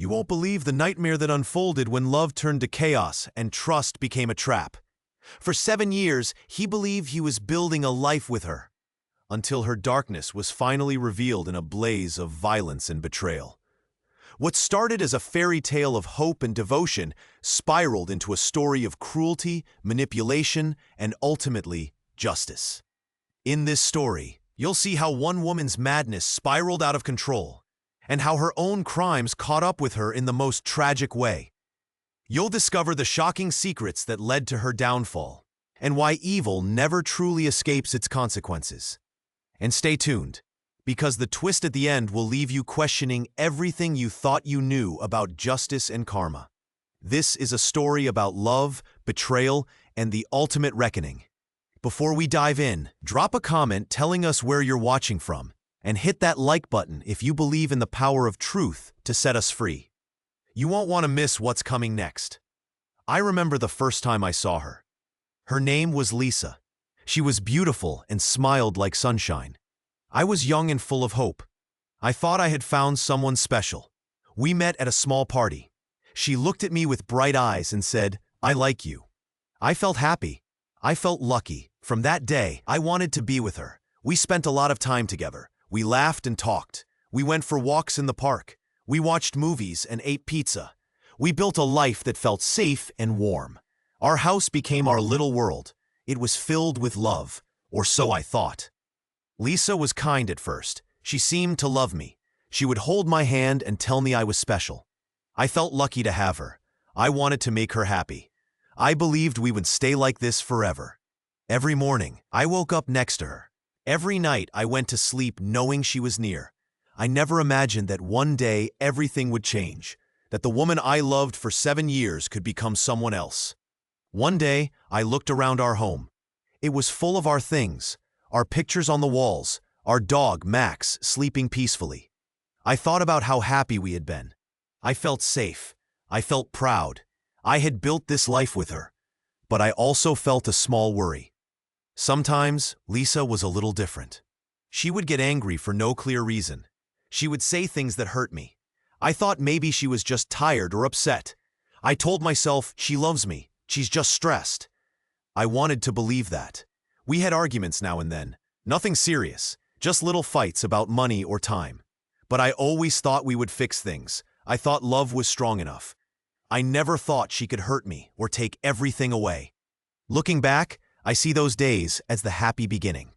You won't believe the nightmare that unfolded when love turned to chaos and trust became a trap. For 7 years, he believed he was building a life with her, until her darkness was finally revealed in a blaze of violence and betrayal. What started as a fairy tale of hope and devotion spiraled into a story of cruelty, manipulation, and ultimately, justice. In this story, you'll see how one woman's madness spiraled out of control, and how her own crimes caught up with her in the most tragic way. You'll discover the shocking secrets that led to her downfall, and why evil never truly escapes its consequences. And stay tuned, because the twist at the end will leave you questioning everything you thought you knew about justice and karma. This is a story about love, betrayal, and the ultimate reckoning. Before we dive in, drop a comment telling us where you're watching from, and hit that like button if you believe in the power of truth to set us free. You won't want to miss what's coming next. I remember the first time I saw her. Her name was Lisa. She was beautiful and smiled like sunshine. I was young and full of hope. I thought I had found someone special. We met at a small party. She looked at me with bright eyes and said, "I like you." I felt happy. I felt lucky. From that day, I wanted to be with her. We spent a lot of time together. We laughed and talked. We went for walks in the park. We watched movies and ate pizza. We built a life that felt safe and warm. Our house became our little world. It was filled with love, or so I thought. Lisa was kind at first. She seemed to love me. She would hold my hand and tell me I was special. I felt lucky to have her. I wanted to make her happy. I believed we would stay like this forever. Every morning, I woke up next to her. Every night, I went to sleep knowing she was near. I never imagined that one day everything would change, that the woman I loved for 7 years could become someone else. One day, I looked around our home. It was full of our things, our pictures on the walls, our dog, Max, sleeping peacefully. I thought about how happy we had been. I felt safe. I felt proud. I had built this life with her. But I also felt a small worry. Sometimes, Lisa was a little different. She would get angry for no clear reason. She would say things that hurt me. I thought maybe she was just tired or upset. I told myself, she loves me. She's just stressed. I wanted to believe that. We had arguments now and then. Nothing serious, just little fights about money or time. But I always thought we would fix things. I thought love was strong enough. I never thought she could hurt me or take everything away. Looking back, I see those days as the happy beginning.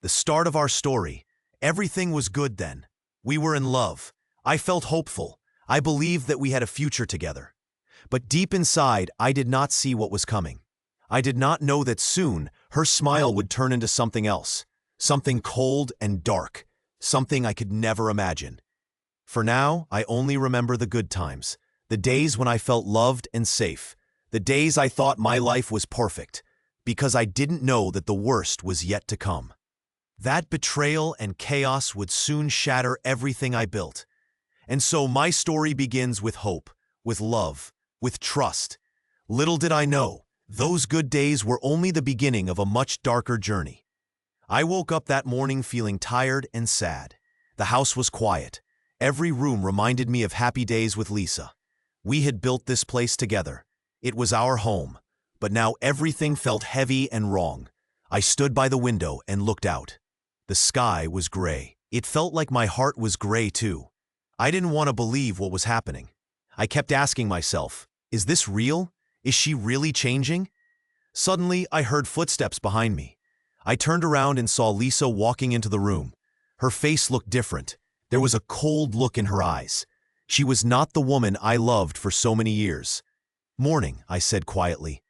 The start of our story. Everything was good then. We were in love. I felt hopeful. I believed that we had a future together. But deep inside, I did not see what was coming. I did not know that soon her smile would turn into something else, something cold and dark, something I could never imagine. For now, I only remember the good times, the days when I felt loved and safe, the days I thought my life was perfect, because I didn't know that the worst was yet to come. That betrayal and chaos would soon shatter everything I built. And so my story begins with hope, with love, with trust. Little did I know, those good days were only the beginning of a much darker journey. I woke up that morning feeling tired and sad. The house was quiet. Every room reminded me of happy days with Lisa. We had built this place together. It was our home. But now everything felt heavy and wrong. I stood by the window and looked out. The sky was gray. It felt like my heart was gray too. I didn't want to believe what was happening. I kept asking myself, is this real? Is she really changing? Suddenly, I heard footsteps behind me. I turned around and saw Lisa walking into the room. Her face looked different. There was a cold look in her eyes. She was not the woman I loved for so many years. "Morning," I said quietly.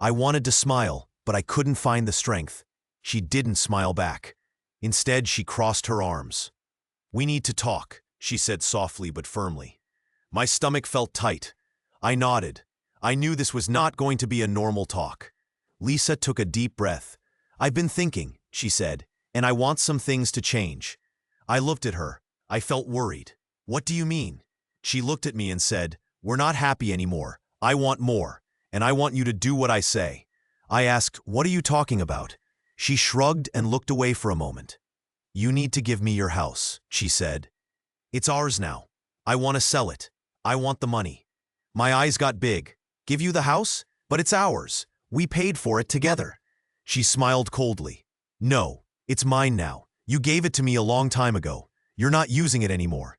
I wanted to smile, but I couldn't find the strength. She didn't smile back. Instead, she crossed her arms. "We need to talk," she said softly but firmly. My stomach felt tight. I nodded. I knew this was not going to be a normal talk. Lisa took a deep breath. "I've been thinking," she said, "and I want some things to change." I looked at her. I felt worried. "What do you mean?" She looked at me and said, "We're not happy anymore. I want more. And I want you to do what I say." I asked, "What are you talking about?" She shrugged and looked away for a moment. "You need to give me your house," she said. "It's ours now. I want to sell it. I want the money. My eyes got big. Give you the house? But it's ours. We paid for it together. She smiled coldly. No, it's mine now. You gave it to me a long time ago. You're not using it anymore.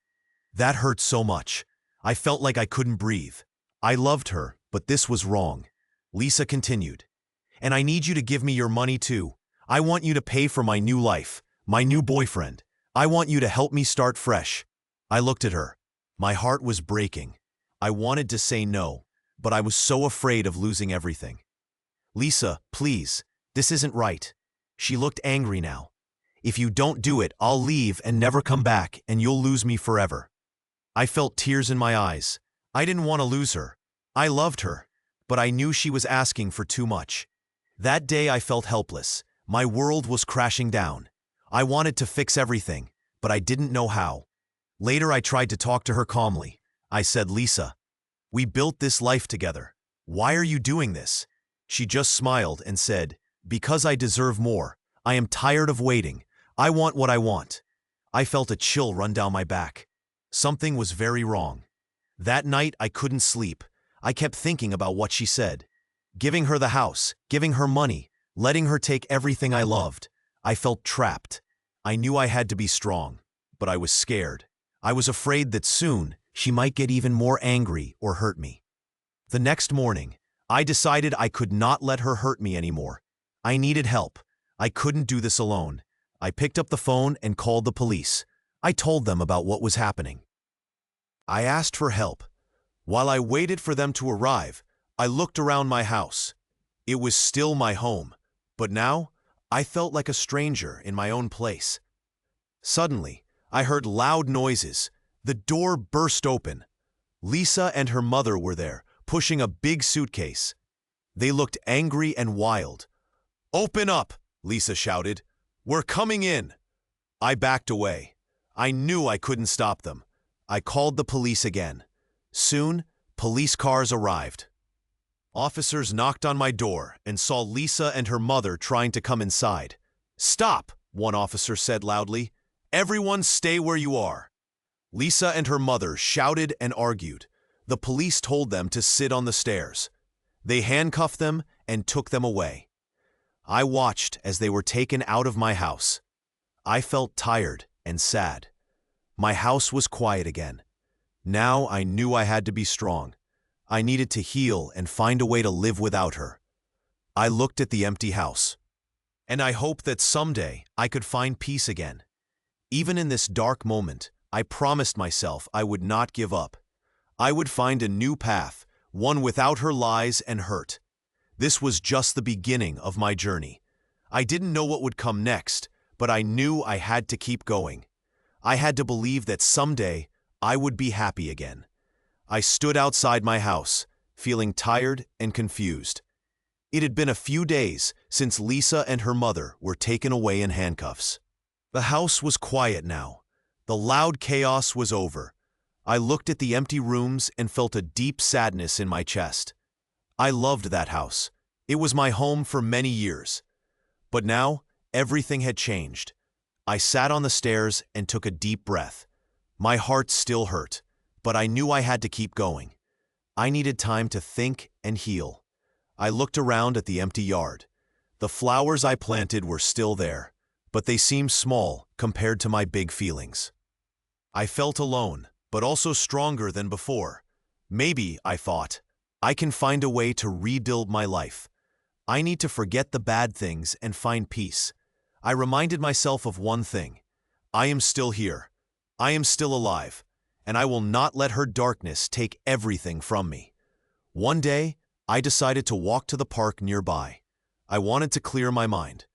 That hurt so much. I felt like I couldn't breathe. I loved her, but this was wrong. Lisa continued. And I need you to give me your money too. I want you to pay for my new life, my new boyfriend. I want you to help me start fresh. I looked at her. My heart was breaking. I wanted to say no, but I was so afraid of losing everything. Lisa, please, this isn't right. She looked angry now. If you don't do it, I'll leave and never come back, and you'll lose me forever. I felt tears in my eyes. I didn't want to lose her. I loved her, but I knew she was asking for too much. That day I felt helpless. My world was crashing down. I wanted to fix everything, but I didn't know how. Later I tried to talk to her calmly. I said, Lisa, we built this life together. Why are you doing this? She just smiled and said, because I deserve more. I am tired of waiting. I want what I want. I felt a chill run down my back. Something was very wrong. That night I couldn't sleep. I kept thinking about what she said. Giving her the house, giving her money, letting her take everything I loved. I felt trapped. I knew I had to be strong, but I was scared. I was afraid that soon she might get even more angry or hurt me. The next morning, I decided I could not let her hurt me anymore. I needed help. I couldn't do this alone. I picked up the phone and called the police. I told them about what was happening. I asked for help. While I waited for them to arrive, I looked around my house. It was still my home, but now I felt like a stranger in my own place. Suddenly, I heard loud noises. The door burst open. Lisa and her mother were there, pushing a big suitcase. They looked angry and wild. "Open up!" Lisa shouted. "We're coming in!" I backed away. I knew I couldn't stop them. I called the police again. Soon, police cars arrived. Officers knocked on my door and saw Lisa and her mother trying to come inside. "Stop!" one officer said loudly. "Everyone stay where you are." Lisa and her mother shouted and argued. The police told them to sit on the stairs. They handcuffed them and took them away. I watched as they were taken out of my house. I felt tired and sad. My house was quiet again. Now I knew I had to be strong. I needed to heal and find a way to live without her. I looked at the empty house, and I hoped that someday I could find peace again. Even in this dark moment, I promised myself I would not give up. I would find a new path, one without her lies and hurt. This was just the beginning of my journey. I didn't know what would come next, but I knew I had to keep going. I had to believe that someday I would be happy again. I stood outside my house, feeling tired and confused. It had been a few days since Lisa and her mother were taken away in handcuffs. The house was quiet now. The loud chaos was over. I looked at the empty rooms and felt a deep sadness in my chest. I loved that house. It was my home for many years. But now, everything had changed. I sat on the stairs and took a deep breath. My heart still hurt, but I knew I had to keep going. I needed time to think and heal. I looked around at the empty yard. The flowers I planted were still there, but they seemed small compared to my big feelings. I felt alone, but also stronger than before. Maybe, I thought, I can find a way to rebuild my life. I need to forget the bad things and find peace. I reminded myself of one thing. I am still here. I am still alive, and I will not let her darkness take everything from me. One day, I decided to walk to the park nearby. I wanted to clear my mind.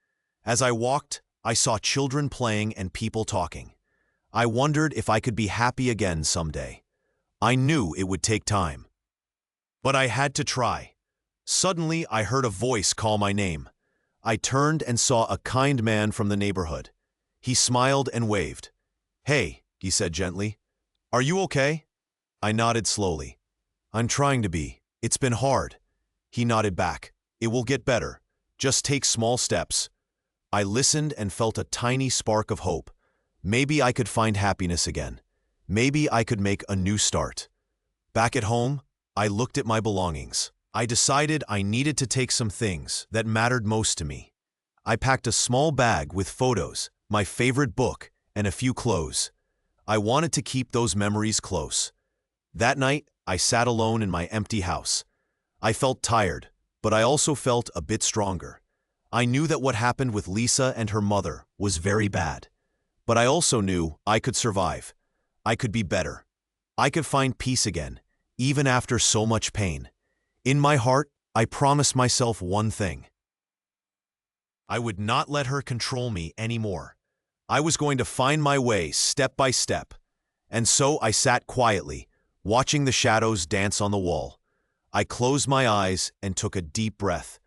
As I walked, I saw children playing and people talking. I wondered if I could be happy again someday. I knew it would take time. But I had to try. Suddenly, I heard a voice call my name. I turned and saw a kind man from the neighborhood. He smiled and waved. "Hey," he said gently. "Are you okay?" I nodded slowly. "I'm trying to be. It's been hard." He nodded back. "It will get better. Just take small steps." I listened and felt a tiny spark of hope. Maybe I could find happiness again. Maybe I could make a new start. Back at home, I looked at my belongings. I decided I needed to take some things that mattered most to me. I packed a small bag with photos, my favorite book, and a few clothes. I wanted to keep those memories close. That night, I sat alone in my empty house. I felt tired, but I also felt a bit stronger. I knew that what happened with Lisa and her mother was very bad. But I also knew I could survive. I could be better. I could find peace again, even after so much pain. In my heart, I promised myself one thing. I would not let her control me anymore. I was going to find my way step by step. And so I sat quietly, watching the shadows dance on the wall. I closed my eyes and took a deep breath.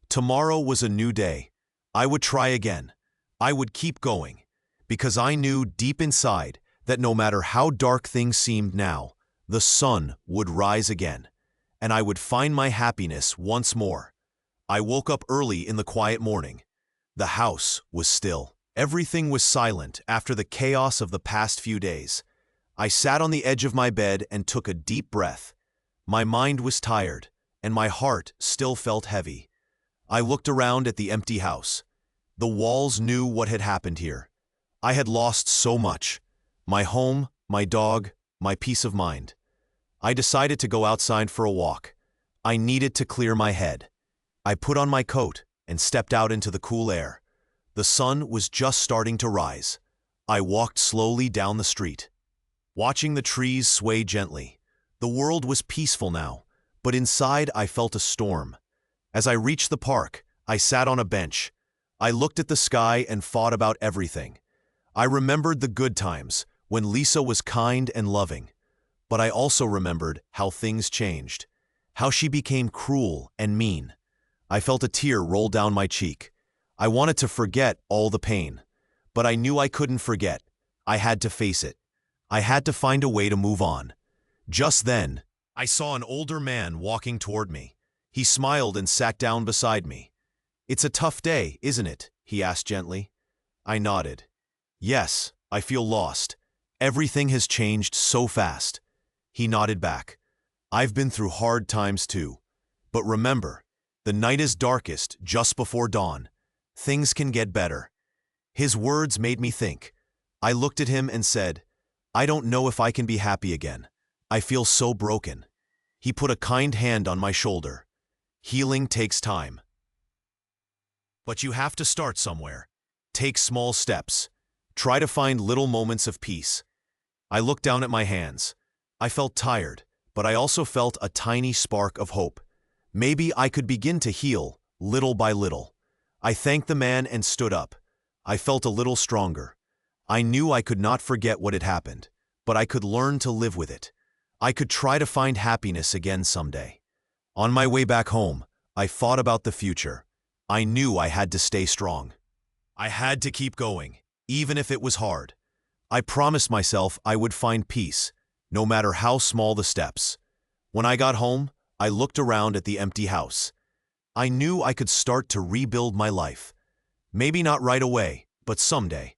Tomorrow was a new day. I would try again. I would keep going. Because I knew deep inside that no matter how dark things seemed now, the sun would rise again, and I would find my happiness once more. I woke up early in the quiet morning. The house was still. Everything was silent after the chaos of the past few days. I sat on the edge of my bed and took a deep breath. My mind was tired, and my heart still felt heavy. I looked around at the empty house. The walls knew what had happened here. I had lost so much. My home, my dog, my peace of mind. I decided to go outside for a walk. I needed to clear my head. I put on my coat and stepped out into the cool air. The sun was just starting to rise. I walked slowly down the street, watching the trees sway gently. The world was peaceful now, but inside I felt a storm. As I reached the park, I sat on a bench. I looked at the sky and thought about everything. I remembered the good times, when Lisa was kind and loving. But I also remembered how things changed, how she became cruel and mean. I felt a tear roll down my cheek. I wanted to forget all the pain, but I knew I couldn't forget. I had to face it. I had to find a way to move on. Just then, I saw an older man walking toward me. He smiled and sat down beside me. "It's a tough day, isn't it?" he asked gently. I nodded. "Yes, I feel lost. Everything has changed so fast." He nodded back. "I've been through hard times too. But remember, the night is darkest just before dawn. Things can get better." His words made me think. I looked at him and said, "I don't know if I can be happy again. I feel so broken." He put a kind hand on my shoulder. "Healing takes time. But you have to start somewhere. Take small steps. Try to find little moments of peace." I looked down at my hands. I felt tired, but I also felt a tiny spark of hope. Maybe I could begin to heal, little by little. I thanked the man and stood up. I felt a little stronger. I knew I could not forget what had happened, but I could learn to live with it. I could try to find happiness again someday. On my way back home, I thought about the future. I knew I had to stay strong. I had to keep going, even if it was hard. I promised myself I would find peace, no matter how small the steps. When I got home, I looked around at the empty house. I knew I could start to rebuild my life. Maybe not right away, but someday.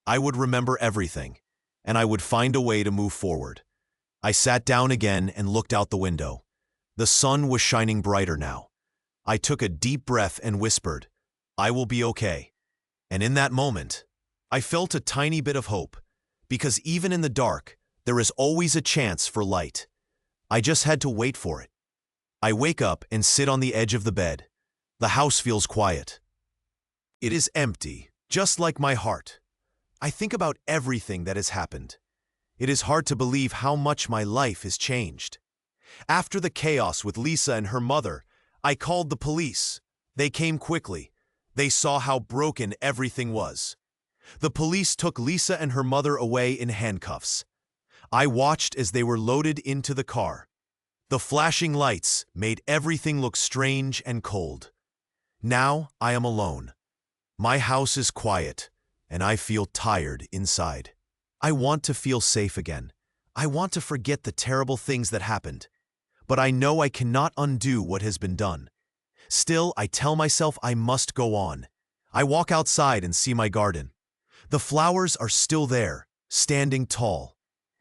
I would remember everything, and I would find a way to move forward. I sat down again and looked out the window. The sun was shining brighter now. I took a deep breath and whispered, "I will be okay." And in that moment, I felt a tiny bit of hope, because even in the dark, there is always a chance for light. I just had to wait for it. I wake up and sit on the edge of the bed. The house feels quiet. It is empty, just like my heart. I think about everything that has happened. It is hard to believe how much my life has changed. After the chaos with Lisa and her mother, I called the police. They came quickly. They saw how broken everything was. The police took Lisa and her mother away in handcuffs. I watched as they were loaded into the car. The flashing lights made everything look strange and cold. Now I am alone. My house is quiet, and I feel tired inside. I want to feel safe again. I want to forget the terrible things that happened. But I know I cannot undo what has been done. Still, I tell myself I must go on. I walk outside and see my garden. The flowers are still there, standing tall.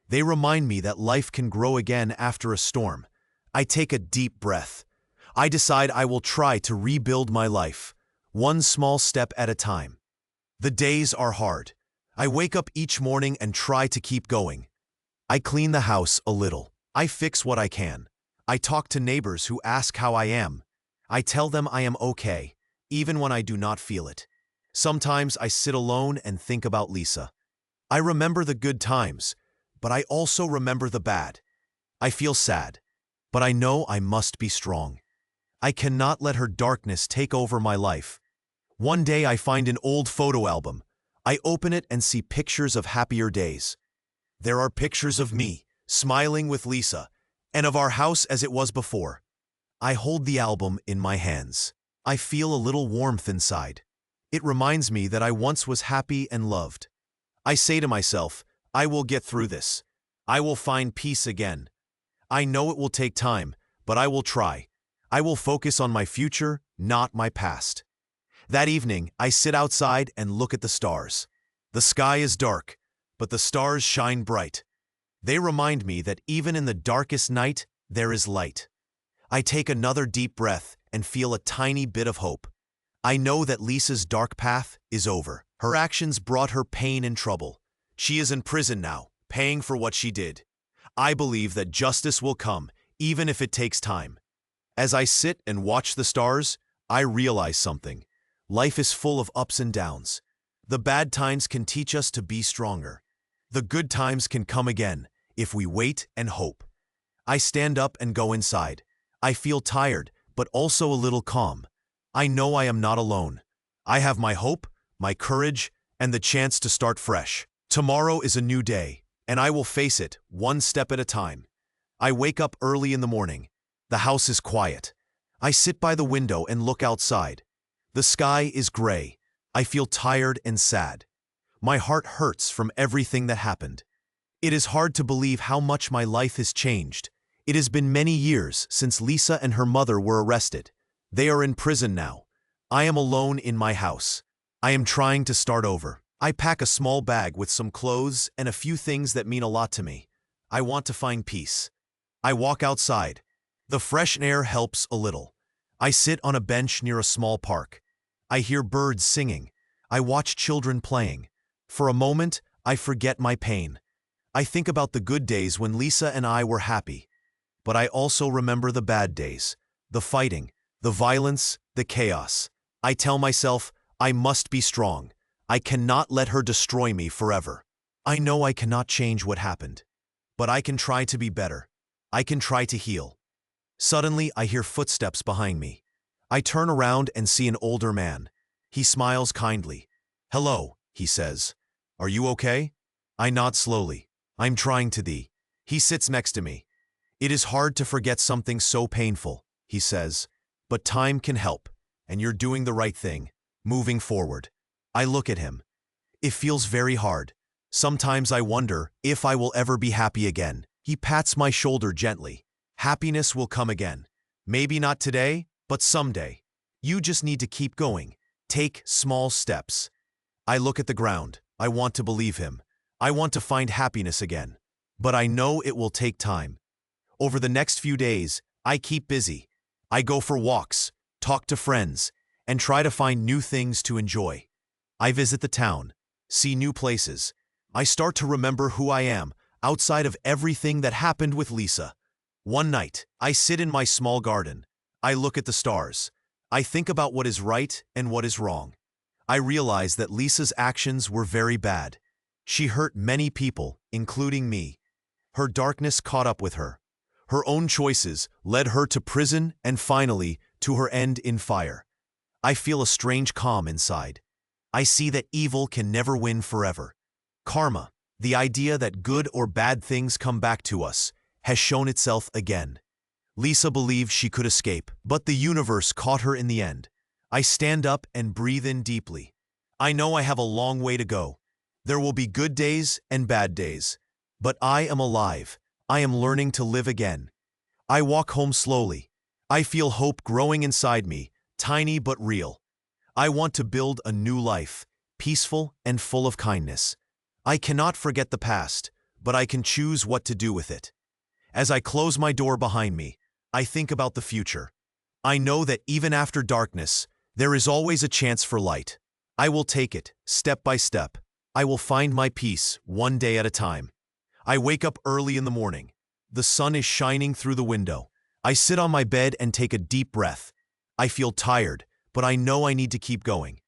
They remind me that life can grow again after a storm. I take a deep breath. I decide I will try to rebuild my life, one small step at a time. The days are hard. I wake up each morning and try to keep going. I clean the house a little. I fix what I can. I talk to neighbors who ask how I am. I tell them I am okay, even when I do not feel it. Sometimes I sit alone and think about Lisa. I remember the good times, but I also remember the bad. I feel sad, but I know I must be strong. I cannot let her darkness take over my life. One day I find an old photo album. I open it and see pictures of happier days. There are pictures of me, smiling with Lisa, and of our house as it was before. I hold the album in my hands. I feel a little warmth inside. It reminds me that I once was happy and loved. I say to myself, I will get through this. I will find peace again. I know it will take time, but I will try. I will focus on my future, not my past. That evening, I sit outside and look at the stars. The sky is dark, but the stars shine bright. They remind me that even in the darkest night, there is light. I take another deep breath and feel a tiny bit of hope. I know that Lisa's dark path is over. Her actions brought her pain and trouble. She is in prison now, paying for what she did. I believe that justice will come, even if it takes time. As I sit and watch the stars, I realize something. Life is full of ups and downs. The bad times can teach us to be stronger. The good times can come again, if we wait and hope. I stand up and go inside. I feel tired, but also a little calm. I know I am not alone. I have my hope, my courage, and the chance to start fresh. Tomorrow is a new day, and I will face it one step at a time. I wake up early in the morning. The house is quiet. I sit by the window and look outside. The sky is gray. I feel tired and sad. My heart hurts from everything that happened. It is hard to believe how much my life has changed. It has been many years since Lisa and her mother were arrested. They are in prison now. I am alone in my house. I am trying to start over. I pack a small bag with some clothes and a few things that mean a lot to me. I want to find peace. I walk outside. The fresh air helps a little. I sit on a bench near a small park. I hear birds singing. I watch children playing. For a moment, I forget my pain. I think about the good days when Lisa and I were happy. But I also remember the bad days, the fighting, the violence, the chaos. I tell myself, I must be strong. I cannot let her destroy me forever. I know I cannot change what happened. But I can try to be better. I can try to heal. Suddenly, I hear footsteps behind me. I turn around and see an older man. He smiles kindly. "Hello," he says. "Are you okay?" I nod slowly. "I'm trying to be." He sits next to me. "It is hard to forget something so painful," he says. "But time can help, and you're doing the right thing, moving forward." I look at him. It feels very hard. Sometimes I wonder if I will ever be happy again. He pats my shoulder gently. "Happiness will come again. Maybe not today, but someday. You just need to keep going. Take small steps." I look at the ground. I want to believe him. I want to find happiness again. But I know it will take time. Over the next few days, I keep busy. I go for walks, talk to friends, and try to find new things to enjoy. I visit the town, see new places. I start to remember who I am outside of everything that happened with Lisa. One night, I sit in my small garden. I look at the stars. I think about what is right and what is wrong. I realize that Lisa's actions were very bad. She hurt many people, including me. Her darkness caught up with her. Her own choices led her to prison and finally to her end in fire. I feel a strange calm inside. I see that evil can never win forever. Karma, the idea that good or bad things come back to us, has shown itself again. Lisa believed she could escape, but the universe caught her in the end. I stand up and breathe in deeply. I know I have a long way to go. There will be good days and bad days. But I am alive. I am learning to live again. I walk home slowly. I feel hope growing inside me, tiny but real. I want to build a new life, peaceful and full of kindness. I cannot forget the past, but I can choose what to do with it. As I close my door behind me, I think about the future. I know that even after darkness, there is always a chance for light. I will take it, step by step. I will find my peace, one day at a time. I wake up early in the morning. The sun is shining through the window. I sit on my bed and take a deep breath. I feel tired, but I know I need to keep going.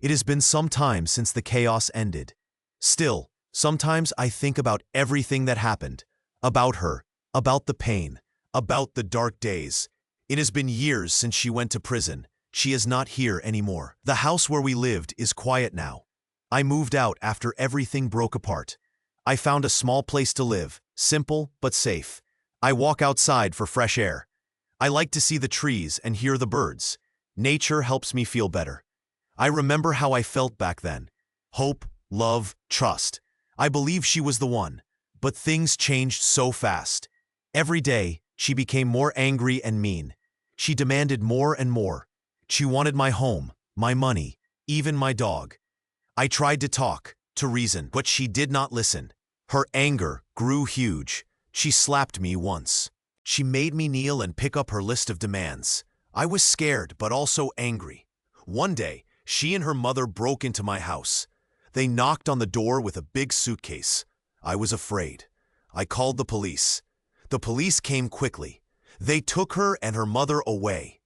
It has been some time since the chaos ended. Still, sometimes I think about everything that happened. About her, about the pain, about the dark days. It has been years since she went to prison. She is not here anymore. The house where we lived is quiet now. I moved out after everything broke apart. I found a small place to live, simple but safe. I walk outside for fresh air. I like to see the trees and hear the birds. Nature helps me feel better. I remember how I felt back then. Hope, love, trust. I believe she was the one. But things changed so fast. Every day, she became more angry and mean. She demanded more and more. She wanted my home, my money, even my dog. I tried to talk, to reason, but she did not listen. Her anger grew huge. She slapped me once. She made me kneel and pick up her list of demands. I was scared, but also angry. One day, she and her mother broke into my house. They knocked on the door with a big suitcase. I was afraid. I called the police. The police came quickly. They took her and her mother away.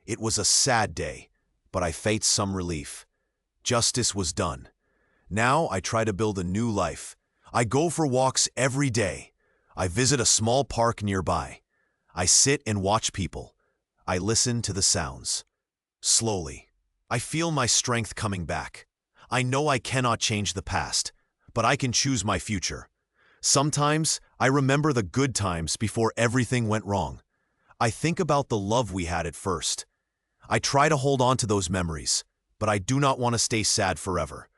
It was a sad day, but I felt some relief. Justice was done. Now I try to build a new life. I go for walks every day. I visit a small park nearby. I sit and watch people. I listen to the sounds. Slowly, I feel my strength coming back. I know I cannot change the past, but I can choose my future. Sometimes I remember the good times before everything went wrong. I think about the love we had at first. I try to hold on to those memories, but I do not want to stay sad forever.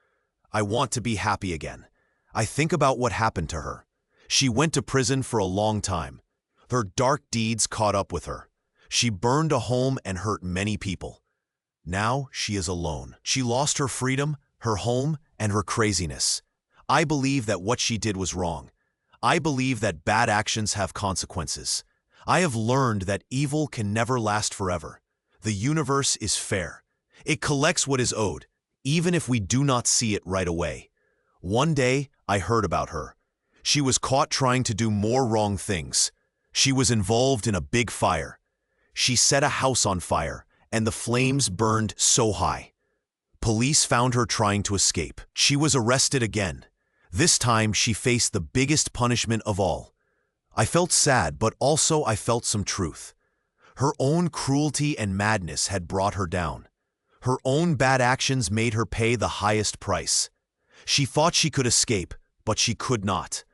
I want to be happy again. I think about what happened to her. She went to prison for a long time. Her dark deeds caught up with her. She burned a home and hurt many people. Now she is alone. She lost her freedom, her home, and her craziness. I believe that what she did was wrong. I believe that bad actions have consequences. I have learned that evil can never last forever. The universe is fair. It collects what is owed, even if we do not see it right away. One day, I heard about her. She was caught trying to do more wrong things. She was involved in a big fire. She set a house on fire, and the flames burned so high. Police found her trying to escape. She was arrested again. This time, she faced the biggest punishment of all. I felt sad, but also I felt some truth. Her own cruelty and madness had brought her down. Her own bad actions made her pay the highest price. She thought she could escape, but she could not.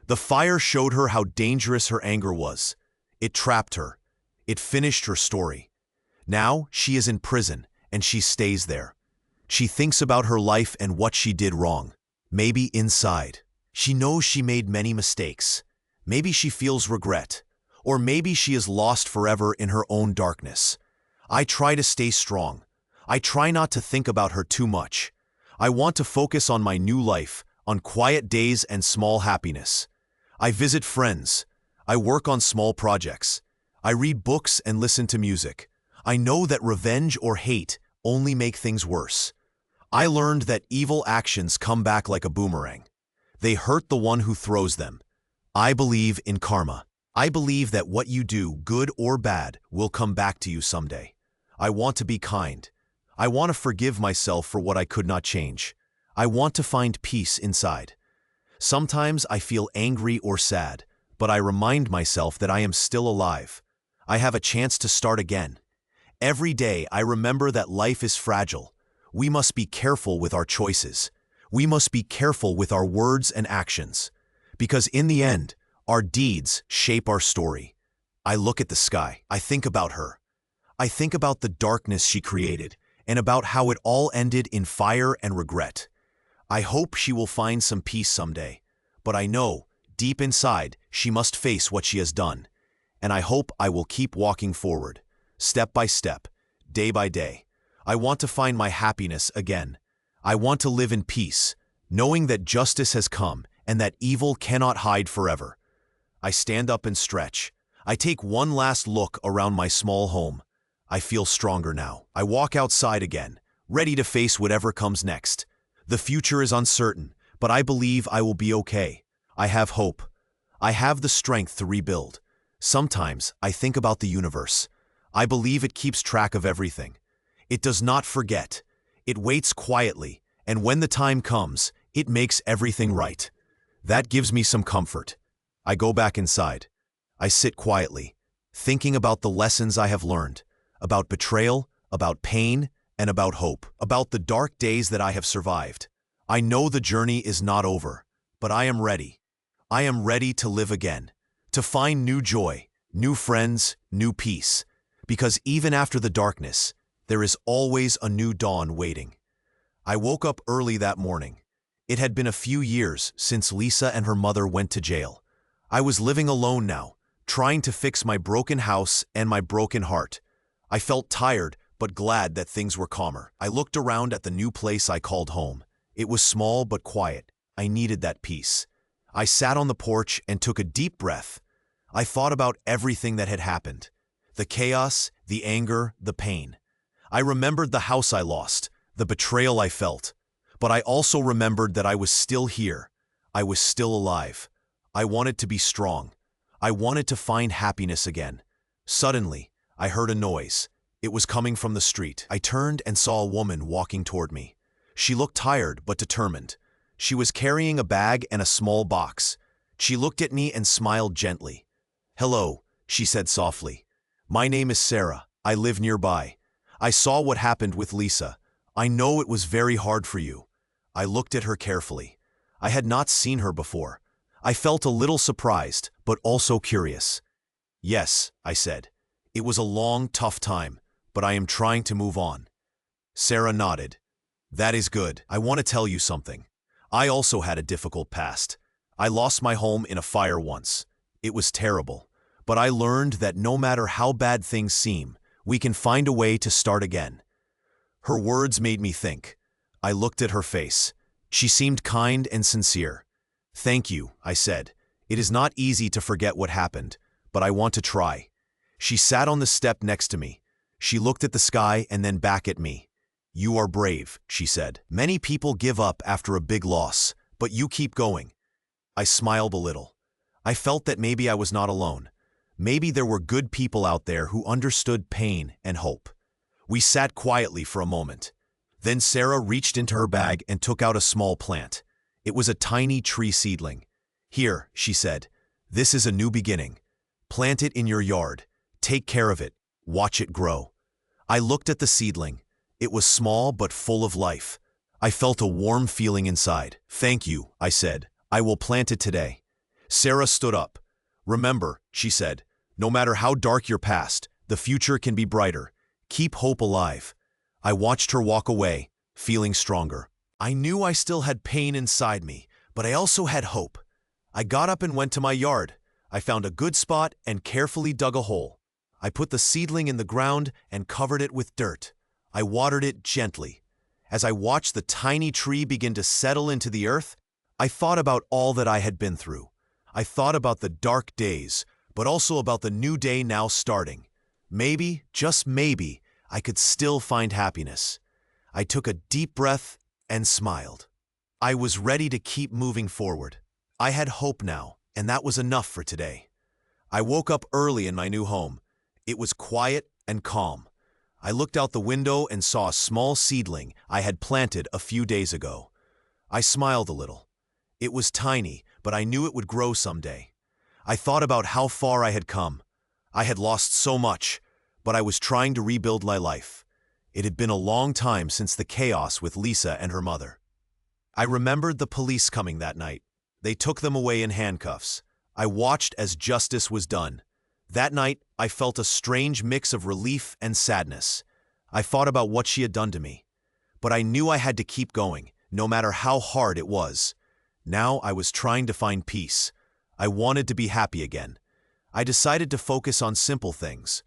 The fire showed her how dangerous her anger was. It trapped her. It finished her story. Now she is in prison, and she stays there. She thinks about her life and what she did wrong. Maybe inside, she knows she made many mistakes. Maybe she feels regret. Or maybe she is lost forever in her own darkness. I try to stay strong. I try not to think about her too much. I want to focus on my new life, on quiet days and small happiness. I visit friends. I work on small projects. I read books and listen to music. I know that revenge or hate only make things worse. I learned that evil actions come back like a boomerang. They hurt the one who throws them. I believe in karma. I believe that what you do, good or bad, will come back to you someday. I want to be kind. I want to forgive myself for what I could not change. I want to find peace inside. Sometimes I feel angry or sad, but I remind myself that I am still alive. I have a chance to start again. Every day I remember that life is fragile. We must be careful with our choices. We must be careful with our words and actions. Because in the end, our deeds shape our story. I look at the sky. I think about her. I think about the darkness she created and about how it all ended in fire and regret. I hope she will find some peace someday, but I know, deep inside, she must face what she has done. And I hope I will keep walking forward, step by step, day by day. I want to find my happiness again. I want to live in peace, knowing that justice has come and that evil cannot hide forever. I stand up and stretch. I take one last look around my small home. I feel stronger now. I walk outside again, ready to face whatever comes next. The future is uncertain, but I believe I will be okay. I have hope. I have the strength to rebuild. Sometimes I think about the universe. I believe it keeps track of everything. It does not forget. It waits quietly, and when the time comes, it makes everything right. That gives me some comfort. I go back inside. I sit quietly, thinking about the lessons I have learned, about betrayal, about pain, and about hope, about the dark days that I have survived. I know the journey is not over, but I am ready. I am ready to live again, to find new joy, new friends, new peace, because even after the darkness, there is always a new dawn waiting. I woke up early that morning. It had been a few years since Lisa and her mother went to jail. I was living alone now, trying to fix my broken house and my broken heart. I felt tired, but glad that things were calmer. I looked around at the new place I called home. It was small but quiet. I needed that peace. I sat on the porch and took a deep breath. I thought about everything that had happened. The chaos, the anger, the pain. I remembered the house I lost, the betrayal I felt. But I also remembered that I was still here. I was still alive. I wanted to be strong. I wanted to find happiness again. Suddenly, I heard a noise. It was coming from the street. I turned and saw a woman walking toward me. She looked tired but determined. She was carrying a bag and a small box. She looked at me and smiled gently. "Hello," she said softly. "My name is Sarah. I live nearby. I saw what happened with Lisa. I know it was very hard for you." I looked at her carefully. I had not seen her before. I felt a little surprised, but also curious. "Yes," I said. "It was a long, tough time, but I am trying to move on." Sarah nodded. "That is good. I want to tell you something. I also had a difficult past. I lost my home in a fire once. It was terrible, but I learned that no matter how bad things seem, we can find a way to start again." Her words made me think. I looked at her face. She seemed kind and sincere. "Thank you," I said. "It is not easy to forget what happened, but I want to try." She sat on the step next to me. She looked at the sky and then back at me. "You are brave," she said. "Many people give up after a big loss, but you keep going." I smiled a little. I felt that maybe I was not alone. Maybe there were good people out there who understood pain and hope. We sat quietly for a moment. Then Sarah reached into her bag and took out a small plant. It was a tiny tree seedling. "Here," she said. "This is a new beginning. Plant it in your yard. Take care of it. Watch it grow." I looked at the seedling. It was small but full of life. I felt a warm feeling inside. "Thank you," I said. "I will plant it today." Sarah stood up. "Remember," she said, "no matter how dark your past, the future can be brighter. Keep hope alive." I watched her walk away, feeling stronger. I knew I still had pain inside me, but I also had hope. I got up and went to my yard. I found a good spot and carefully dug a hole. I put the seedling in the ground and covered it with dirt. I watered it gently. As I watched the tiny tree begin to settle into the earth, I thought about all that I had been through. I thought about the dark days, but also about the new day now starting. Maybe, just maybe, I could still find happiness. I took a deep breath and smiled. I was ready to keep moving forward. I had hope now, and that was enough for today. I woke up early in my new home. It was quiet and calm. I looked out the window and saw a small seedling I had planted a few days ago. I smiled a little. It was tiny, but I knew it would grow someday. I thought about how far I had come. I had lost so much, but I was trying to rebuild my life. It had been a long time since the chaos with Lisa and her mother. I remembered the police coming that night. They took them away in handcuffs. I watched as justice was done. That night, I felt a strange mix of relief and sadness. I thought about what she had done to me. But I knew I had to keep going, no matter how hard it was. Now I was trying to find peace. I wanted to be happy again. I decided to focus on simple things.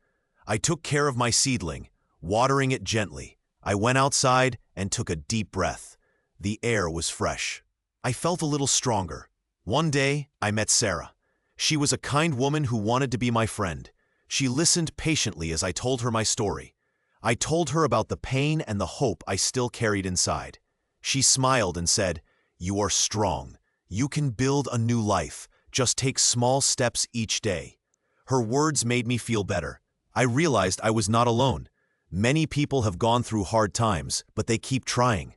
I took care of my seedling, watering it gently. I went outside and took a deep breath. The air was fresh. I felt a little stronger. One day, I met Sarah. She was a kind woman who wanted to be my friend. She listened patiently as I told her my story. I told her about the pain and the hope I still carried inside. She smiled and said, "You are strong. You can build a new life. Just take small steps each day." Her words made me feel better. I realized I was not alone. Many people have gone through hard times, but they keep trying.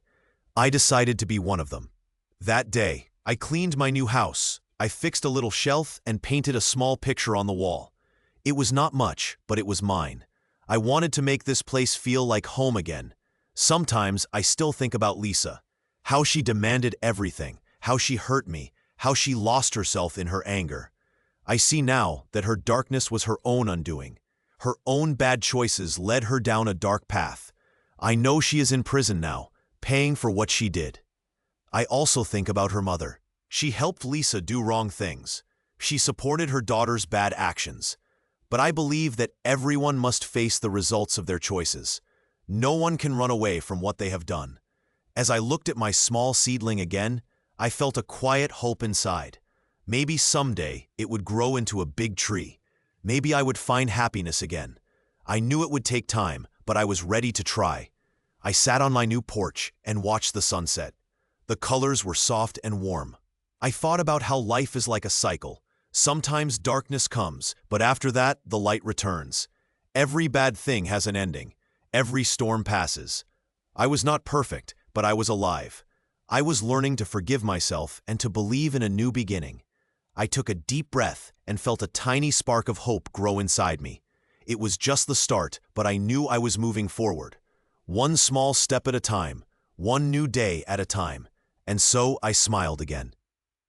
I decided to be one of them. That day, I cleaned my new house. I fixed a little shelf and painted a small picture on the wall. It was not much, but it was mine. I wanted to make this place feel like home again. Sometimes I still think about Lisa. How she demanded everything, how she hurt me, how she lost herself in her anger. I see now that her darkness was her own undoing. Her own bad choices led her down a dark path. I know she is in prison now, paying for what she did. I also think about her mother. She helped Lisa do wrong things. She supported her daughter's bad actions. But I believe that everyone must face the results of their choices. No one can run away from what they have done. As I looked at my small seedling again, I felt a quiet hope inside. Maybe someday it would grow into a big tree. Maybe I would find happiness again. I knew it would take time, but I was ready to try. I sat on my new porch and watched the sunset. The colors were soft and warm. I thought about how life is like a cycle. Sometimes darkness comes, but after that, the light returns. Every bad thing has an ending. Every storm passes. I was not perfect, but I was alive. I was learning to forgive myself and to believe in a new beginning. I took a deep breath and felt a tiny spark of hope grow inside me. It was just the start, but I knew I was moving forward. One small step at a time, one new day at a time. And so I smiled again.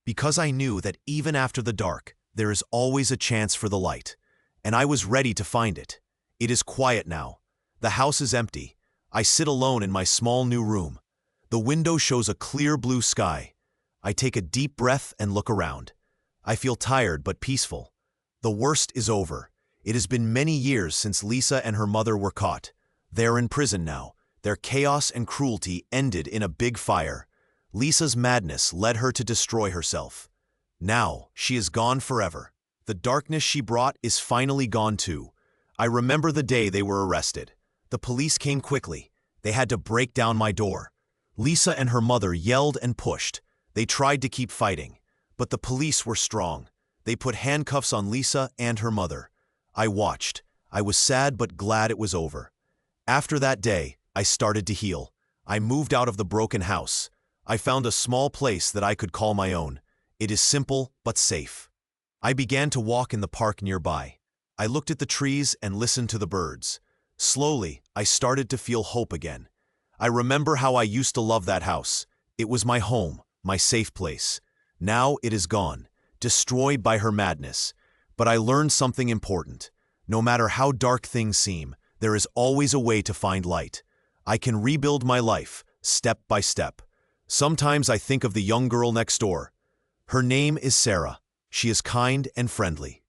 Because I knew that even after the dark, there is always a chance for the light. And I was ready to find it. It is quiet now. The house is empty. I sit alone in my small new room. The window shows a clear blue sky. I take a deep breath and look around. I feel tired but peaceful. The worst is over. It has been many years since Lisa and her mother were caught. They're in prison now. Their chaos and cruelty ended in a big fire. Lisa's madness led her to destroy herself. Now, she is gone forever. The darkness she brought is finally gone too. I remember the day they were arrested. The police came quickly. They had to break down my door. Lisa and her mother yelled and pushed. They tried to keep fighting. But the police were strong. They put handcuffs on Lisa and her mother. I watched. I was sad but glad it was over. After that day, I started to heal. I moved out of the broken house. I found a small place that I could call my own. It is simple but safe. I began to walk in the park nearby. I looked at the trees and listened to the birds. Slowly, I started to feel hope again. I remember how I used to love that house. It was my home, my safe place. Now it is gone, destroyed by her madness. But I learned something important. No matter how dark things seem, there is always a way to find light. I can rebuild my life, step by step. Sometimes I think of the young girl next door. Her name is Sarah. She is kind and friendly.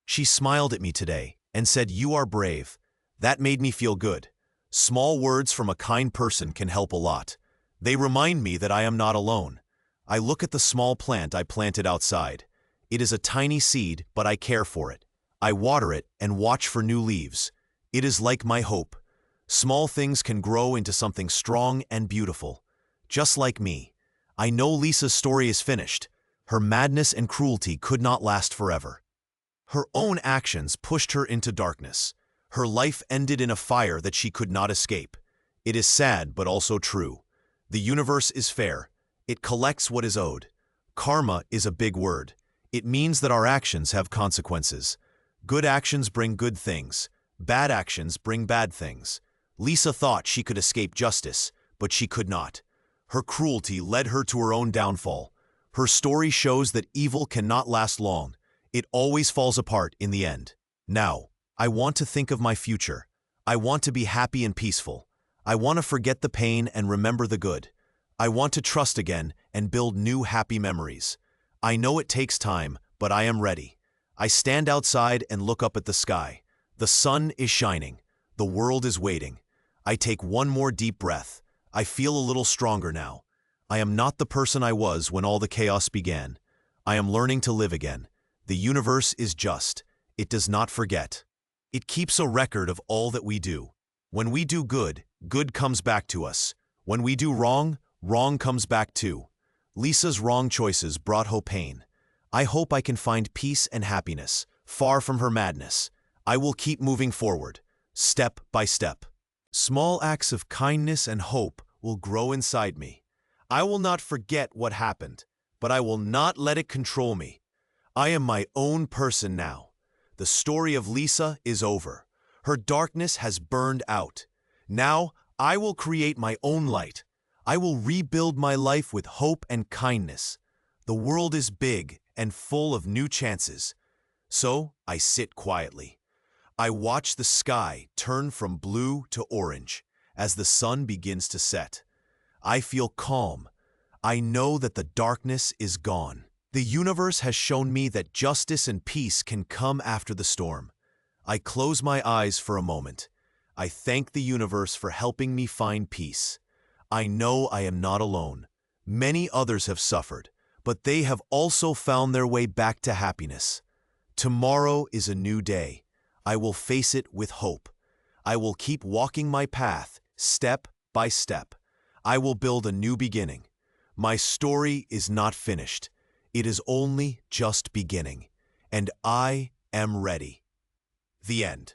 She smiled at me today and said, "You are brave." That made me feel good. Small words from a kind person can help a lot. They remind me that I am not alone. I look at the small plant I planted outside. It is a tiny seed, but I care for it. I water it and watch for new leaves. It is like my hope. Small things can grow into something strong and beautiful. Just like me. I know Lisa's story is finished. Her madness and cruelty could not last forever. Her own actions pushed her into darkness. Her life ended in a fire that she could not escape. It is sad but also true. The universe is fair. It collects what is owed. Karma is a big word. It means that our actions have consequences. Good actions bring good things. Bad actions bring bad things. Lisa thought she could escape justice, but she could not. Her cruelty led her to her own downfall. Her story shows that evil cannot last long. It always falls apart in the end. Now, I want to think of my future. I want to be happy and peaceful. I want to forget the pain and remember the good. I want to trust again and build new happy memories. I know it takes time, but I am ready. I stand outside and look up at the sky. The sun is shining. The world is waiting. I take one more deep breath. I feel a little stronger now. I am not the person I was when all the chaos began. I am learning to live again. The universe is just. It does not forget. It keeps a record of all that we do. When we do good, good comes back to us. When we do wrong, wrong comes back too. Lisa's wrong choices brought her pain. I hope I can find peace and happiness, far from her madness. I will keep moving forward, step by step. Small acts of kindness and hope will grow inside me. I will not forget what happened, but I will not let it control me. I am my own person now. The story of Lisa is over. Her darkness has burned out. Now I will create my own light. I will rebuild my life with hope and kindness. The world is big and full of new chances. So I sit quietly. I watch the sky turn from blue to orange as the sun begins to set. I feel calm. I know that the darkness is gone. The universe has shown me that justice and peace can come after the storm. I close my eyes for a moment. I thank the universe for helping me find peace. I know I am not alone. Many others have suffered, but they have also found their way back to happiness. Tomorrow is a new day. I will face it with hope. I will keep walking my path, step by step. I will build a new beginning. My story is not finished. It is only just beginning, and I am ready. The end.